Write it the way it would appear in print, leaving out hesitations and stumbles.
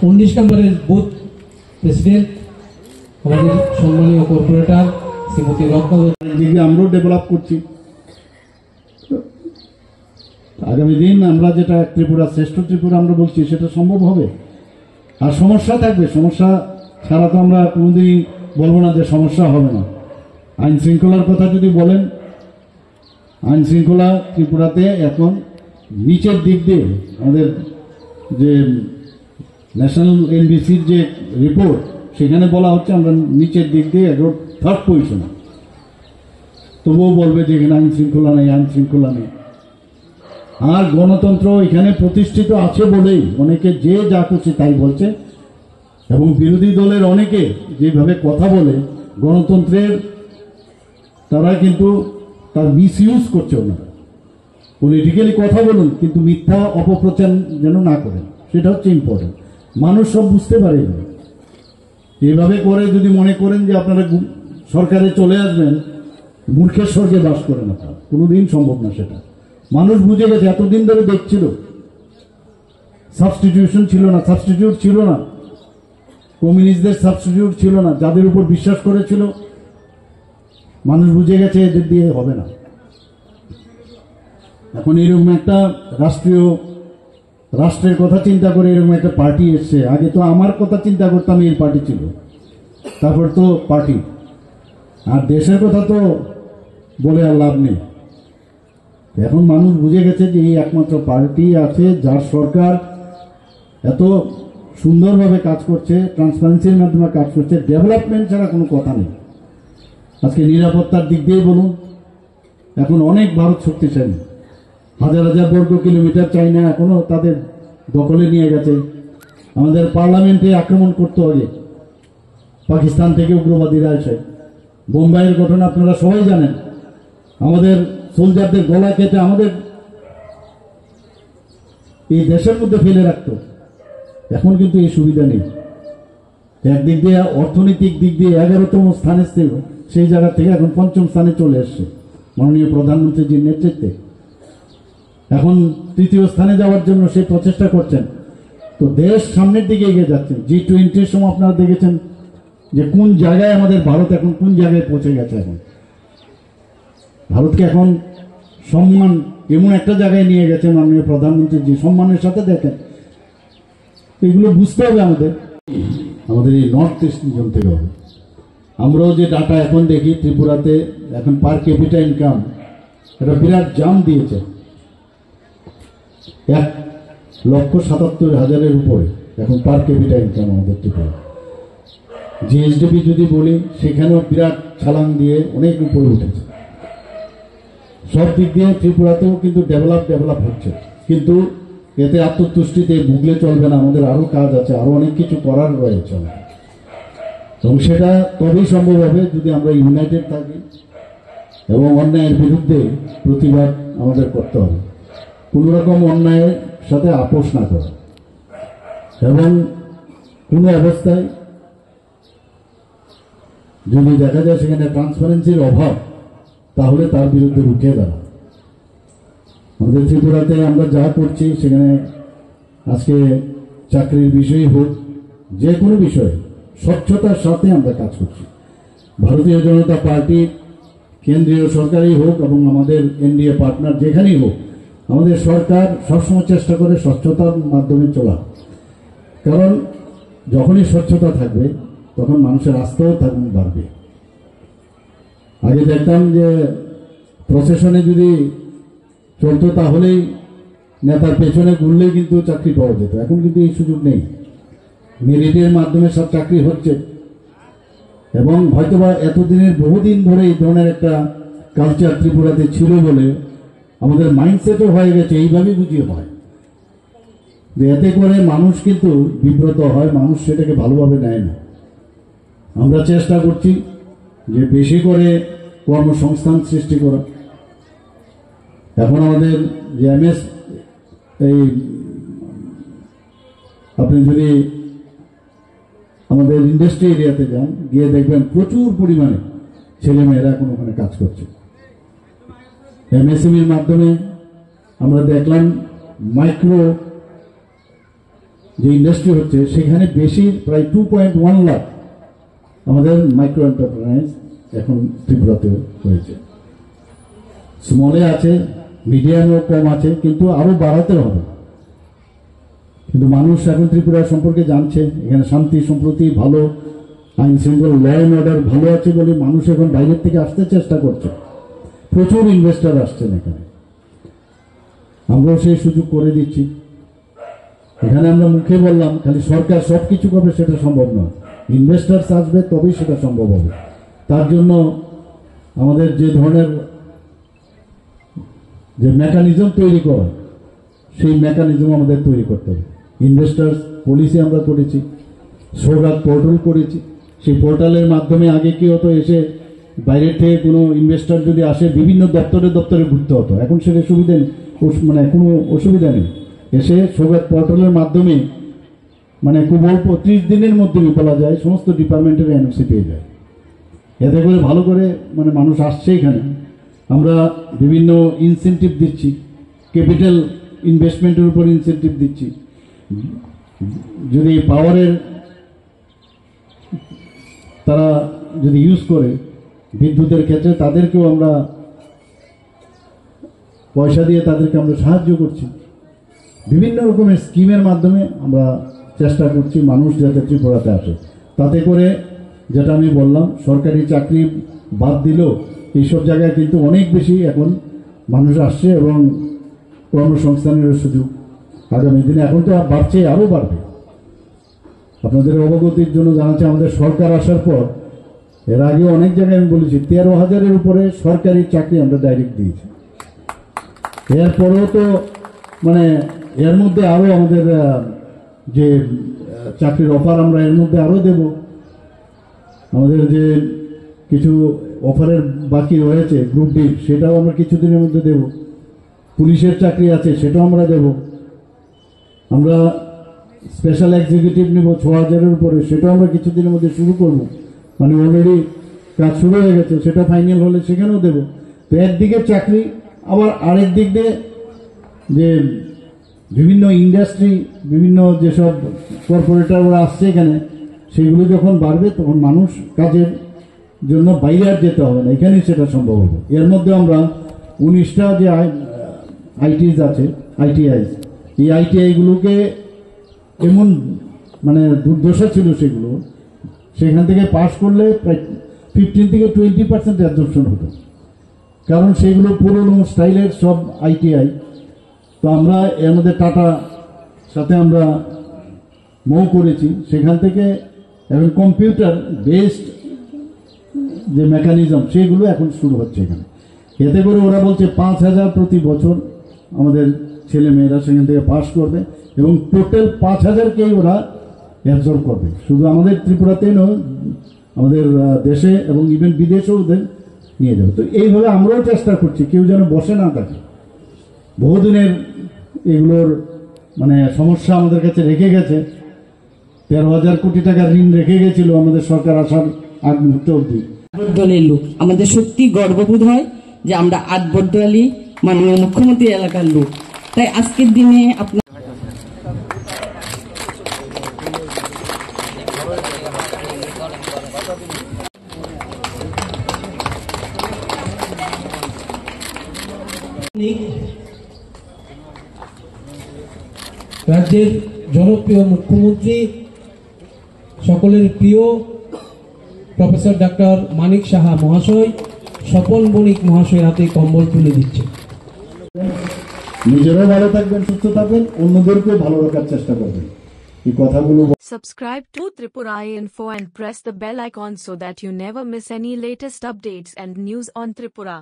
19 নম্বরের booth president আমাদের সম্মানীয় কর্পোরেটর শ্রীমতী রত্নাবতী, আমরাও ডেভেলপ করছি। আগামী দিন আমরা যেটা ত্রিপুরা শ্রেষ্ঠ ত্রিপুরা আমরা বলছি সেটা সম্ভব হবে। আর সমস্যা থাকবে, সমস্যা ছাড়া তো আমরা কোনোদিনই বলবো না যে সমস্যা হবে না। আইন শৃঙ্খলার কথা যদি বলেন, আইন শৃঙ্খলা ত্রিপুরাতে এখন নিচের দিক দিয়ে আমাদের যে ন্যাশনাল এনবিসির যে রিপোর্ট সেখানে বলা হচ্ছে আমরা নিচের দিক দিয়ে একদম থার্ড পজিশনে। তবুও বলবে যে এখানে আইন শৃঙ্খলা নেই, আইন শৃঙ্খলা নেই। আর গণতন্ত্র এখানে প্রতিষ্ঠিত আছে বলেই অনেকে যে যা করছে তাই বলছে, এবং বিরোধী দলের অনেকে যেভাবে কথা বলে গণতন্ত্রের, তারা কিন্তু তার মিসইউজ করছে। ওনারা পলিটিক্যালি কথা বলুন কিন্তু মিথ্যা অপপ্রচার যেন না করেন, সেটা হচ্ছে ইম্পর্টেন্ট। মানুষ সব বুঝতে পারে। এভাবে করে যদি মনে করেন যে আপনারা সরকারে চলে আসবেন, মূর্খের স্বর্গে বাস করেন আপনারা, কোনোদিন সম্ভব না সেটা। মানুষ বুঝে গেছে, এতদিন ধরে দেখছিল সাবস্টিটিউশন ছিল না, সাবস্টিটিউট ছিল না, কমিউনিস্টদের সাবস্টিটিউট ছিল না, যাদের উপর বিশ্বাস করেছিল মানুষ বুঝে গেছে এদের দিয়ে হবে না। এখন এরকম একটা রাষ্ট্রের কথা চিন্তা করে এরকম একটা পার্টি এসছে। আগে তো আমার কথা চিন্তা করতাম, এই পার্টি ছিল, তারপর তো পার্টি, আর দেশের কথা তো বলে আর লাভ নেই। এখন মানুষ বুঝে গেছে যে এই একমাত্র পার্টি আছে যার সরকার এত সুন্দরভাবে কাজ করছে, ট্রান্সপারেন্সির মাধ্যমে কাজ করছে, ডেভেলপমেন্ট ছাড়া কোনো কথা নেই। আজকে নিরাপত্তার দিক দিয়ে বলুন, এখন অনেক ভারত শক্তিশালী, হাজার হাজার বর্গ কিলোমিটার চাইনা এখনো তাদের দখলে নিয়ে গেছে। আমাদের পার্লামেন্টে আক্রমণ করতে হবে, পাকিস্তান থেকে উগ্রবাদীরা এসে। বোম্বাইয়ের ঘটনা আপনারা সবাই জানেন, আমাদের সোলজারদের গলা কেটে আমাদের এই দেশের মধ্যে ফেলে রাখত। এখন কিন্তু এই সুবিধা নেই। একদিক দিয়ে অর্থনৈতিক দিক দিয়ে 11তম স্থানে ছিল, সেই জায়গা থেকে এখন 5ম স্থানে চলে এসছে মাননীয় প্রধানমন্ত্রীজির নেতৃত্বে। এখন 3য় স্থানে যাওয়ার জন্য সেই প্রচেষ্টা করছেন। তো দেশ সামনের দিকে এগিয়ে যাচ্ছে। G20-র সময় আপনারা দেখেছেন যে কোন জায়গায় আমাদের ভারত এখন কোন জায়গায় পৌঁছে গেছে। এখন ভারতকে এখন সম্মান এমন একটা জায়গায় নিয়ে গেছে মাননীয় প্রধানমন্ত্রী, যে সম্মানের সাথে দেখেন। এগুলো বুঝতে হবে আমাদের এই নর্থ ইস্ট রিজন থেকে হবে। আমরাও যে ডাটা এখন দেখি ত্রিপুরাতে এখন পার ক্যাপিটা ইনকাম এটা বিরাট জাম দিয়েছে, 1,77,000-এর উপরে এখন পার ক্যাপিটা ইনকাম আমাদের ত্রিপুরা। জিএসডিপি যদি বলি সেখানেও বিরাট ছালাং দিয়ে অনেক উপরে উঠেছে। সব দিক দিয়ে ত্রিপুরাতেও কিন্তু ডেভেলপ হচ্ছে, কিন্তু এতে আত্মতুষ্টিতে ভুগলে চলবে না। আমাদের আরো কাজ আছে, আরো অনেক কিছু করার রয়েছে, এবং সেটা তবেই সম্ভব হবে যদি আমরা ইউনাইটেড থাকি এবং অন্যায়ের বিরুদ্ধে প্রতিবাদ আমাদের করতে হবে। কোন রকম অন্যায়ের সাথে আপোষ না করা, এবং কোনো অবস্থায় যদি দেখা যায় সেখানে ট্রান্সপারেন্সির অভাব, তাহলে তার বিরুদ্ধে রুখে দাঁড়া। আমাদের ত্রিপুরাতে আমরা যা করছি সেখানে আজকে চাকরির বিষয় হোক, যে কোনো বিষয়ে স্বচ্ছতার সাথে আমরা কাজ করছি। ভারতীয় জনতা পার্টি কেন্দ্রীয় সরকারই হোক এবং আমাদের এনডিএ পার্টনার যেখানেই হোক, আমাদের সরকার সবসময় চেষ্টা করে স্বচ্ছতার মাধ্যমে চলা। কারণ যখনই স্বচ্ছতা থাকবে তখন মানুষের আস্থাও বাড়বে। আগে দেখতাম যে প্রশাসনে যদি চলতো তাহলেই নেতার পেছনে ঘুরলেই কিন্তু চাকরি পাওয়া যেত। এখন কিন্তু এই সুযোগ নেই, মেরিটের মাধ্যমে সব চাকরি হচ্ছে। এবং হয়তোবা এতদিনের বহুদিন ধরে এই ধরনের একটা কালচার ত্রিপুরাতে ছিল বলে আমাদের মাইন্ডসেটও হয়ে গেছে, এইভাবেই বুঝি হয়। এতে করে মানুষ কিন্তু বিব্রত হয়, মানুষ সেটাকে ভালোভাবে নেয় না। আমরা চেষ্টা করছি যে বেশি করে কর্মসংস্থান সৃষ্টি করা। এখন আমাদের যে এমএস, এই আপনি যদি আমাদের ইন্ডাস্ট্রি এরিয়াতে যান, গিয়ে দেখবেন প্রচুর পরিমাণে ছেলেমেয়েরা এখন ওখানে কাজ করছে। এমএসএমইর মাধ্যমে আমরা দেখলাম মাইক্রো যে ইন্ডাস্ট্রি হচ্ছে সেখানে বেশি প্রায় 2.1 লাখ আমাদের মাইক্রো এন্টারপ্রাইজ এখন ত্রিপুরাতে হয়েছে। স্মলে আছে, মিডিয়ামও কম আছে, কিন্তু আরো বাড়াতে হবে। কিন্তু মানুষ এখন ত্রিপুরা সম্পর্কে জানছে, এখানে শান্তি সম্প্রতি ভালো, আইন শৃঙ্খলা, ল অ্যান্ড অর্ডার ভালো আছে বলে মানুষ এখন বাইরের থেকে আসতে চেষ্টা করছে। প্রচুর ইনভেস্টর আসছেন এখানে, আমরাও সেই সুযোগ করে দিচ্ছি। এখানে আমরা মুখে বললাম খালি সরকার সবকিছু করবে সেটা সম্ভব নয়, ইনভেস্টার্স আসবে তবেই সেটা সম্ভব হবে। তার জন্য আমাদের যে ধরনের যে মেকানিজম তৈরি করা, সেই মেকানিজম আমাদের তৈরি করতে হবে। ইনভেস্টার্স পলিসি আমরা করেছি, সৌগাত পোর্টাল করেছি। সেই পোর্টালের মাধ্যমে আগে কি হতো, এসে বাইরের থেকে কোনো ইনভেস্টর যদি আসে বিভিন্ন দপ্তরে ঘুরতে হতো, এখন সেটা সুবিধা মানে কোনো অসুবিধা নেই। এসে সৌগাত পোর্টালের মাধ্যমে মানে খুব অল্প 30 দিনের মধ্যে বলা যায় সমস্ত ডিপার্টমেন্টের এনওসি পেয়ে যায়। এতে করে ভালো করে মানে মানুষ আসছে এখানে। আমরা বিভিন্ন ইনসেন্টিভ দিচ্ছি, ক্যাপিটাল ইনভেস্টমেন্টের উপর ইনসেন্টিভ দিচ্ছি। যদি পাওয়ারের তারা যদি ইউজ করে বিদ্যুতের ক্ষেত্রে, তাদেরকেও আমরা পয়সা দিয়ে তাদেরকে আমরা সাহায্য করছি। বিভিন্ন রকমের স্কিমের মাধ্যমে আমরা চেষ্টা করছি মানুষ যাতে ত্রিপুরাতে আসে। তাতে করে যেটা আমি বললাম, সরকারি চাকরি বাদ দিলেও এইসব জায়গায় কিন্তু অনেক বেশি এখন মানুষ আসছে এবং কর্মসংস্থানের সুযোগ আগামী দিনে এখন তো বাড়ছে, আরও বাড়বে। আপনাদের অবগতির জন্য জানাচ্ছি, আমাদের সরকার আসার পর এর আগে অনেক জায়গায় আমি বলেছি 13,000-এর উপরে সরকারি চাকরি আমরা ডাইরেক্ট দিয়েছি। এরপরেও তো মানে এর মধ্যে আরও আমাদের যে চাকরির অফার আমরা এর মধ্যে আরও দেব। আমাদের যে কিছু অফারের বাকি রয়েছে গ্রুপ ডি, সেটাও আমরা কিছুদিনের মধ্যে দেব। পুলিশের চাকরি আছে, সেটাও আমরা দেব। আমরা স্পেশাল এক্সিকিউটিভ নেব 6,000-এর উপরে, সেটাও আমরা কিছুদিনের মধ্যে শুরু করব। মানে অলরেডি কাজ শুরু হয়ে গেছে, সেটা ফাইনাল হলে সেখানেও দেব। তো একদিকে চাকরি, আবার আরেক দিক দিয়ে যে বিভিন্ন ইন্ডাস্ট্রি, বিভিন্ন যেসব কর্পোরেটররা আসছে এখানে, সেগুলো যখন বাড়বে তখন মানুষ কাজের জন্য বাইরে আর যেতে হবে না, এখানেই সেটা সম্ভব হবে। এর মধ্যে আমরা 19টা যে আইটিস আছে, আইটিআই, এই আইটিআইগুলোকে এমন মানে দুর্দশা ছিল সেগুলো, সেখান থেকে পাশ করলে প্রায় 15 থেকে 20% অ্যাবজর্পশন হতো, কারণ সেগুলো পুরনো স্টাইলের সব আইটিআই। তো আমরা এর মধ্যে টাটা সাথে আমরা মৌ করেছি, সেখান থেকে এখন কম্পিউটার বেসড যে মেকানিজম সেগুলো এখন শুরু হচ্ছে এখানে। এতে করে ওরা বলছে 5,000 প্রতি বছর আমাদের ছেলে মেয়েরা সেখান থেকে পাস করবে এবং টোটাল 5,000-কেই ওরা অ্যাবজর্ব করবে। শুধু আমাদের ত্রিপুরাতেই নয়, আমাদের দেশে এবং ইভেন বিদেশেও ওদের নিয়ে যাবে। তো এইভাবে আমরাও চেষ্টা করছি কেউ যেন বসে না থাকে। বহুদিনের এগুলোর মানে সমস্যা আমাদের কাছে রেখে গেছে। 13,000 কোটি টাকার ঋণ রেখে গেছিল আমাদের সরকার আসার আগ মুহূর্তে অবধি। দলের লোক আমাদের সত্যি গর্ববোধ হয় যে আমরা আটবর্দালি মাননীয় মুখ্যমন্ত্রী এলাকার লোক। তাই আজকের দিনে আপনার রাজ্যের জনপ্রিয় মুখ্যমন্ত্রী, সকলের প্রিয় প্রফেসর ডক্টর মানিক সাহা মহাশয় স্বপন বণিক মহাশয়ের হাতে কম্বল তুলে দিচ্ছে। নিজেরাও ভালো থাকবেন, সুস্থ থাকবেন, অন্যদেরকেও ভালো রাখার চেষ্টা করবেন। এই কথাগুলো Subscribe to Tripura Info and press the bell icon so that you never miss any latest updates and news on Tripura.